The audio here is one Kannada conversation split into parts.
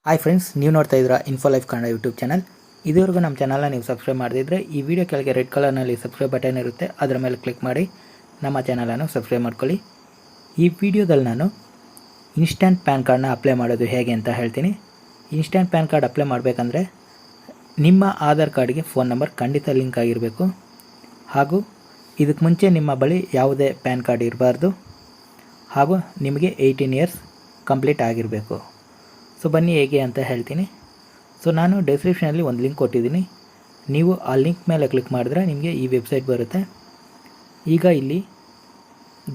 ಹಾಯ್ ಫ್ರೆಂಡ್ಸ್, ನೀವು ನೋಡ್ತಾ ಇದ್ದೀರಾ info life Kannada YouTube channel. ಇದುವರೆಗೂ ನಮ್ಮ ಚಾನಲ್ನ ನೀವು ಸಬ್ಸ್ಕ್ರೈಬ್ ಮಾಡದಿದ್ದರೆ ಈ ವಿಡಿಯೋ ಕೆಳಗೆ ರೆಡ್ ಕಲರ್ನಲ್ಲಿ ಸಬ್ಸ್ಕ್ರೈಬ್ ಬಟನ್ ಇರುತ್ತೆ, ಅದರ ಮೇಲೆ ಕ್ಲಿಕ್ ಮಾಡಿ ನಮ್ಮ ಚಾನಲನ್ನು ಸಬ್ಸ್ಕ್ರೈಬ್ ಮಾಡ್ಕೊಳ್ಳಿ. ಈ ವಿಡಿಯೋದಲ್ಲಿ ನಾನು ಇನ್ಸ್ಟಂಟ್ ಪ್ಯಾನ್ ಕಾರ್ಡ್ನ ಅಪ್ಲೈ ಮಾಡೋದು ಹೇಗೆ ಅಂತ ಹೇಳ್ತೀನಿ. ಇನ್ಸ್ಟಂಟ್ ಪ್ಯಾನ್ ಕಾರ್ಡ್ ಅಪ್ಲೈ ಮಾಡಬೇಕಂದ್ರೆ ನಿಮ್ಮ ಆಧಾರ್ ಕಾರ್ಡ್ಗೆ ಫೋನ್ ನಂಬರ್ ಖಂಡಿತ ಲಿಂಕ್ ಆಗಿರಬೇಕು. ಹಾಗೂ ಇದಕ್ಕೆ ಮುಂಚೆ ನಿಮ್ಮ ಬಳಿ ಯಾವುದೇ ಪ್ಯಾನ್ ಕಾರ್ಡ್ ಇರಬಾರ್ದು. ಹಾಗೂ ನಿಮಗೆ 18 ಇಯರ್ಸ್ ಕಂಪ್ಲೀಟ್ ಆಗಿರಬೇಕು. ಸೊ ಬನ್ನಿ ಹೇಗೆ ಅಂತ ಹೇಳ್ತೀನಿ. ಸೊ ನಾನು ಡಿಸ್ಕ್ರಿಪ್ಷನಲ್ಲಿ ಒಂದು ಲಿಂಕ್ ಕೊಟ್ಟಿದ್ದೀನಿ. ನೀವು ಆ ಲಿಂಕ್ ಮೇಲೆ ಕ್ಲಿಕ್ ಮಾಡಿದ್ರೆ ನಿಮಗೆ ಈ ವೆಬ್ಸೈಟ್ ಬರುತ್ತೆ. ಈಗ ಇಲ್ಲಿ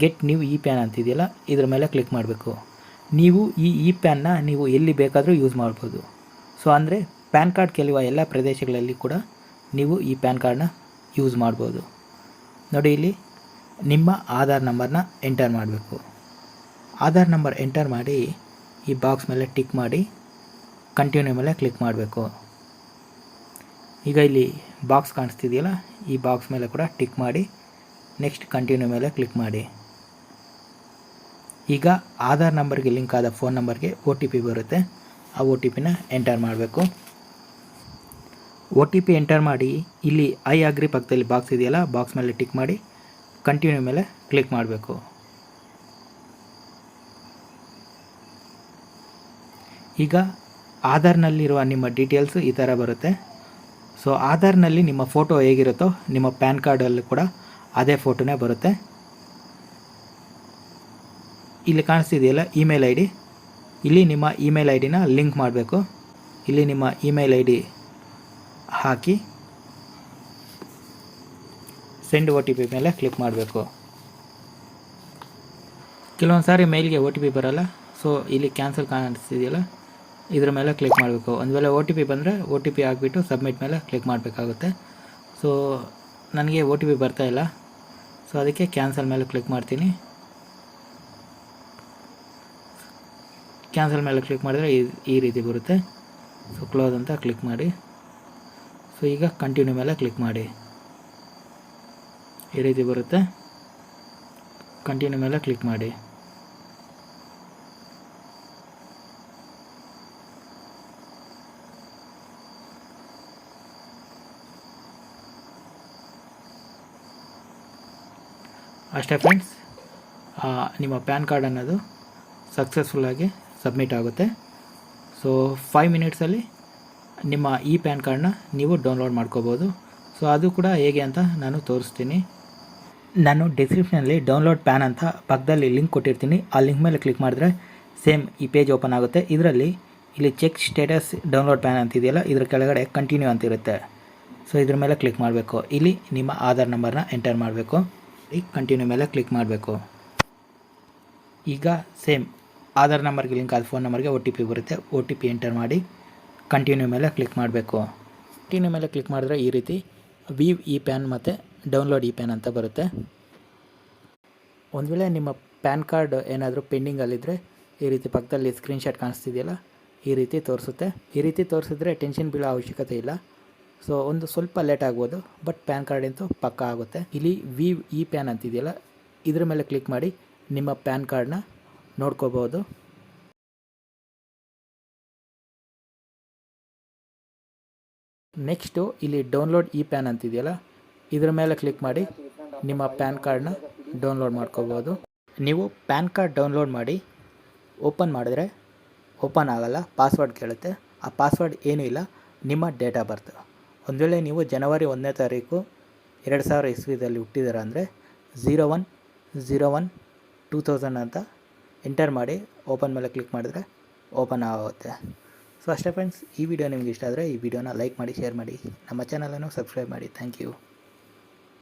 ಗೆಟ್ ನ್ಯೂ ಇ ಪ್ಯಾನ್ ಅಂತಿದೆಯಲ್ಲ, ಇದ್ರ ಮೇಲೆ ಕ್ಲಿಕ್ ಮಾಡಬೇಕು. ನೀವು ಈ ಪ್ಯಾನ್ನ ನೀವು ಎಲ್ಲಿ ಬೇಕಾದರೂ ಯೂಸ್ ಮಾಡ್ಬೋದು. ಸೊ ಅಂದರೆ ಪ್ಯಾನ್ ಕಾರ್ಡ್ ಕೆಲವು ಎಲ್ಲ ಪ್ರದೇಶಗಳಲ್ಲಿ ಕೂಡ ನೀವು ಈ ಪ್ಯಾನ್ ಕಾರ್ಡ್ನ ಯೂಸ್ ಮಾಡ್ಬೋದು. ನೋಡಿ, ಇಲ್ಲಿ ನಿಮ್ಮ ಆಧಾರ್ ನಂಬರ್ನ ಎಂಟರ್ ಮಾಡಬೇಕು. ಆಧಾರ್ ನಂಬರ್ ಎಂಟರ್ ಮಾಡಿ ಈ ಬಾಕ್ಸ್ ಮೇಲೆ ಟಿಕ್ ಮಾಡಿ ಕಂಟಿನ್ಯೂ ಮೇಲೆ ಕ್ಲಿಕ್ ಮಾಡಬೇಕು. ಈಗ ಇಲ್ಲಿ ಬಾಕ್ಸ್ ಕಾಣಿಸ್ತಿದೆಯಲ್ಲ, ಈ ಬಾಕ್ಸ್ ಮೇಲೆ ಕೂಡ ಟಿಕ್ ಮಾಡಿ ನೆಕ್ಸ್ಟ್ ಕಂಟಿನ್ಯೂ ಮೇಲೆ ಕ್ಲಿಕ್ ಮಾಡಿ. ಈಗ ಆಧಾರ್ ನಂಬರ್ಗೆ ಲಿಂಕ್ ಆದ ಫೋನ್ ನಂಬರ್ಗೆ OTP ಬರುತ್ತೆ. ಆ OTPನ ಎಂಟರ್ ಮಾಡಬೇಕು. OTP ಎಂಟರ್ ಮಾಡಿ ಇಲ್ಲಿ ಐ ಅಗ್ರಿ ಪಕ್ಕದಲ್ಲಿ ಬಾಕ್ಸ್ ಇದೆಯಲ್ಲ, ಬಾಕ್ಸ್ ಮೇಲೆ ಟಿಕ್ ಮಾಡಿ ಕಂಟಿನ್ಯೂ ಮೇಲೆ ಕ್ಲಿಕ್ ಮಾಡಬೇಕು. ಈಗ ಆಧಾರ್ನಲ್ಲಿರುವ ನಿಮ್ಮ ಡೀಟೇಲ್ಸು ಈ ಥರ ಬರುತ್ತೆ. ಸೊ ಆಧಾರ್ನಲ್ಲಿ ನಿಮ್ಮ ಫೋಟೋ ಹೇಗಿರುತ್ತೋ ನಿಮ್ಮ ಪ್ಯಾನ್ ಕಾರ್ಡಲ್ಲೂ ಕೂಡ ಅದೇ ಫೋಟೋನೇ ಬರುತ್ತೆ. ಇಲ್ಲಿ ಕಾಣಿಸ್ತಿದೆಯಲ್ಲ ಇಮೇಲ್ ID, ಇಲ್ಲಿ ನಿಮ್ಮ ಇಮೇಲ್ ಐಡಿನ ಲಿಂಕ್ ಮಾಡಬೇಕು. ಇಲ್ಲಿ ನಿಮ್ಮ ಇಮೇಲ್ ID ಹಾಕಿ ಸೆಂಡ್ OTP ಮೇಲೆ ಕ್ಲಿಕ್ ಮಾಡಬೇಕು. ಕೆಲವೊಂದು ಸಾರಿ ಮೇಲ್ಗೆ OTP ಬರೋಲ್ಲ. ಸೊ ಇಲ್ಲಿ ಕ್ಯಾನ್ಸಲ್ ಕಾಣಿಸ್ತಿದೆಯಲ್ಲ, ಇದ್ರ ಮೇಲೆ ಕ್ಲಿಕ್ ಮಾಡಬೇಕು. ಒಂದು ವೇಳೆ OTP ಬಂದರೆ OTP ಹಾಕ್ಬಿಟ್ಟು ಸಬ್ಮಿಟ್ ಮೇಲೆ ಕ್ಲಿಕ್ ಮಾಡಬೇಕಾಗುತ್ತೆ. ಸೊ ನನಗೆ OTP ಬರ್ತಾಯಿಲ್ಲ, ಸೊ ಅದಕ್ಕೆ ಕ್ಯಾನ್ಸಲ್ ಮೇಲೆ ಕ್ಲಿಕ್ ಮಾಡ್ತೀನಿ. ಕ್ಯಾನ್ಸಲ್ ಮೇಲೆ ಕ್ಲಿಕ್ ಮಾಡಿದ್ರೆ ಈ ರೀತಿ ಬರುತ್ತೆ. ಸೊ ಕ್ಲೋಸ್ ಅಂತ ಕ್ಲಿಕ್ ಮಾಡಿ. ಸೊ ಈಗ ಕಂಟಿನ್ಯೂ ಮೇಲೆ ಕ್ಲಿಕ್ ಮಾಡಿ. ಈ ರೀತಿ ಬರುತ್ತೆ. ಕಂಟಿನ್ಯೂ ಮೇಲೆ ಕ್ಲಿಕ್ ಮಾಡಿ. ಅಷ್ಟೇ ಫ್ರೆಂಡ್ಸ್, ನಿಮ್ಮ ಪ್ಯಾನ್ ಕಾರ್ಡ್ ಅನ್ನೋದು ಸಕ್ಸಸ್ಫುಲ್ಲಾಗಿ ಸಬ್ಮಿಟ್ ಆಗುತ್ತೆ. ಸೊ 5 ಮಿನಿಟ್ಸಲ್ಲಿ ನಿಮ್ಮ ಈ ಪ್ಯಾನ್ ಕಾರ್ಡ್ನ ನೀವು ಡೌನ್ಲೋಡ್ ಮಾಡ್ಕೋಬೋದು. ಸೊ ಅದು ಕೂಡ ಹೇಗೆ ಅಂತ ನಾನು ತೋರಿಸ್ತೀನಿ. ನಾನು ಡಿಸ್ಕ್ರಿಪ್ಷನಲ್ಲಿ ಡೌನ್ಲೋಡ್ ಪ್ಯಾನ್ ಅಂತ ಪಕ್ಕದಲ್ಲಿ ಲಿಂಕ್ ಕೊಟ್ಟಿರ್ತೀನಿ. ಆ ಲಿಂಕ್ ಮೇಲೆ ಕ್ಲಿಕ್ ಮಾಡಿದ್ರೆ ಸೇಮ್ ಈ ಪೇಜ್ ಓಪನ್ ಆಗುತ್ತೆ. ಇದರಲ್ಲಿ ಇಲ್ಲಿ ಚೆಕ್ ಸ್ಟೇಟಸ್ ಡೌನ್ಲೋಡ್ ಪ್ಯಾನ್ ಅಂತಿದೆಯಲ್ಲ, ಇದ್ರ ಕೆಳಗಡೆ ಕಂಟಿನ್ಯೂ ಅಂತಿರುತ್ತೆ. ಸೊ ಇದ್ರ ಮೇಲೆ ಕ್ಲಿಕ್ ಮಾಡಬೇಕು. ಇಲ್ಲಿ ನಿಮ್ಮ ಆಧಾರ್ ನಂಬರ್ನ ಎಂಟರ್ ಮಾಡಬೇಕು. ಕಂಟಿನ್ಯೂ ಮೇಲೆ ಕ್ಲಿಕ್ ಮಾಡಬೇಕು. ಈಗ ಸೇಮ್ ಆಧಾರ್ ನಂಬರ್ಗೆ ಲಿಂಕ್ ಆದ ಫೋನ್ ನಂಬರ್ಗೆ OTP ಬರುತ್ತೆ. OTP ಎಂಟರ್ ಮಾಡಿ ಕಂಟಿನ್ಯೂ ಮೇಲೆ ಕ್ಲಿಕ್ ಮಾಡಬೇಕು. ಕಂಟಿನ್ಯೂ ಮೇಲೆ ಕ್ಲಿಕ್ ಮಾಡಿದ್ರೆ ಈ ರೀತಿ ವ್ಯೂ ಇ ಪ್ಯಾನ್ ಮತ್ತು ಡೌನ್ಲೋಡ್ ಇ ಪ್ಯಾನ್ ಅಂತ ಬರುತ್ತೆ. ಒಂದು ವೇಳೆ ನಿಮ್ಮ ಪ್ಯಾನ್ ಕಾರ್ಡ್ ಏನಾದರೂ ಪೆಂಡಿಂಗಲ್ಲಿದ್ದರೆ ಈ ರೀತಿ ಪಕ್ಕದಲ್ಲಿ ಸ್ಕ್ರೀನ್ಶಾಟ್ ಕಾಣಿಸ್ತಿದೆಯಲ್ಲ, ಈ ರೀತಿ ತೋರಿಸುತ್ತೆ. ಈ ರೀತಿ ತೋರಿಸಿದ್ರೆ ಟೆನ್ಷನ್ ಬೀಳೋ ಅವಶ್ಯಕತೆ ಇಲ್ಲ. ಸೊ ಒಂದು ಸ್ವಲ್ಪ ಲೇಟ್ ಆಗ್ಬೋದು, ಬಟ್ ಪ್ಯಾನ್ ಕಾರ್ಡ್ ಅಂತೂ ಪಕ್ಕ ಆಗುತ್ತೆ. ಇಲ್ಲಿ ವ್ಯೂ ಇ ಪ್ಯಾನ್ ಅಂತಿದೆಯಲ್ಲ, ಇದ್ರ ಮೇಲೆ ಕ್ಲಿಕ್ ಮಾಡಿ ನಿಮ್ಮ ಪ್ಯಾನ್ ಕಾರ್ಡ್ನ ನೋಡ್ಕೋಬೋದು. ನೆಕ್ಸ್ಟು ಇಲ್ಲಿ ಡೌನ್ಲೋಡ್ ಇ ಪ್ಯಾನ್ ಅಂತಿದೆಯಲ್ಲ, ಇದ್ರ ಮೇಲೆ ಕ್ಲಿಕ್ ಮಾಡಿ ನಿಮ್ಮ ಪ್ಯಾನ್ ಕಾರ್ಡ್ನ ಡೌನ್ಲೋಡ್ ಮಾಡ್ಕೋಬೋದು. ನೀವು ಪ್ಯಾನ್ ಕಾರ್ಡ್ ಡೌನ್ಲೋಡ್ ಮಾಡಿ ಓಪನ್ ಮಾಡಿದ್ರೆ ಓಪನ್ ಆಗಲ್ಲ, ಪಾಸ್ವರ್ಡ್ ಕೇಳುತ್ತೆ. ಆ ಪಾಸ್ವರ್ಡ್ ಏನೂ ಇಲ್ಲ, ನಿಮ್ಮ ಡೇಟ್ ಆಫ್ ಬರ್ತ್. ಒಂದು ವೇಳೆ ನೀವು ಜನವರಿ 1ನೇ ತಾರೀಕು 2000 ಇಸ್ವಿದಲ್ಲಿ ಹುಟ್ಟಿದ್ದೀರ ಅಂದರೆ 01/01/2000 ಅಂತ ಎಂಟರ್ ಮಾಡಿ ಓಪನ್ ಮೇಲೆ ಕ್ಲಿಕ್ ಮಾಡಿದ್ರೆ ಓಪನ್ ಆಗುತ್ತೆ. ಸೊ ಅಷ್ಟೇ ಫ್ರೆಂಡ್ಸ್, ಈ ವಿಡಿಯೋ ನಿಮಗೆ ಇಷ್ಟ ಆದರೆ ಈ ವಿಡಿಯೋನ ಲೈಕ್ ಮಾಡಿ, ಶೇರ್ ಮಾಡಿ, ನಮ್ಮ ಚಾನಲನ್ನು ಸಬ್ಸ್ಕ್ರೈಬ್ ಮಾಡಿ. Thank you.